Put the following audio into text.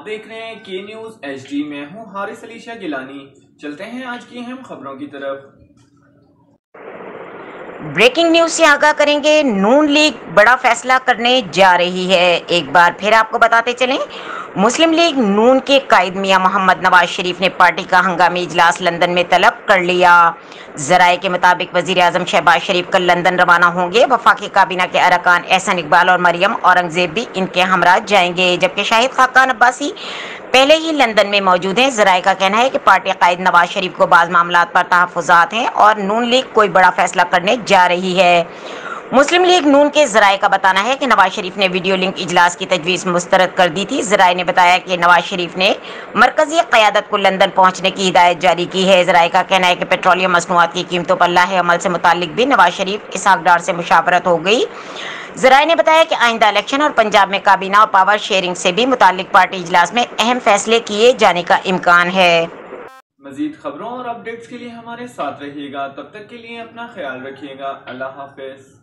देख रहे हैं के न्यूज़ HD। मैं हूं हारिस अली शाह गिलानी। चलते हैं आज की अहम खबरों की तरफ। ब्रेकिंग न्यूज से आगाह करेंगे। नून लीग बड़ा फैसला करने जा रही है। एक बार फिर आपको बताते चलें, मुस्लिम लीग नून के कायद मियां मोहम्मद नवाज शरीफ ने पार्टी का हंगामी इजलास लंदन में तलब कर लिया। जराये के मुताबिक वजीर आजम शहबाज शरीफ कल लंदन रवाना होंगे। वफाकी काबीना के अरकान एहसन इकबाल और मरियम औरंगजेब भी इनके हमरा जाएंगे, जबकि शाहिद खाकान अब्बासी पहले ही लंदन में मौजूद हैं। जराये का कहना है कि पार्टी कायद नवाज शरीफ को बाज़ मामलात पर तहफ़्फ़ुज़ात हैं और नून लीग कोई बड़ा फैसला करने जा रही है। मुस्लिम लीग नून के जराये का बताना है कि नवाज शरीफ ने वीडियो लिंक इजलास की तजवीज़ मुस्तरद कर दी थी। जराये ने बताया कि नवाज शरीफ ने मरकजी क़यादत को लंदन पहुंचने की हिदायत जारी की है। जराये का कहना है कि पेट्रोलियम मसनूआत की कीमतों पर लाहे अमल से मुतालिक भी नवाज शरीफ इसहाक डार से मुशावरत हो गई। जराये ने बताया कि आइंदा इलेक्शन और पंजाब में काबीना और पावर शेयरिंग से भी मुतालिक पार्टी इजलास में अहम फैसले किए जाने का इम्कान है। मजीद खबरों और अपडेट्स के लिए हमारे साथ रहिएगा। तब तक के लिए अपना ख्याल रखिएगा। अल्लाह हाफिज।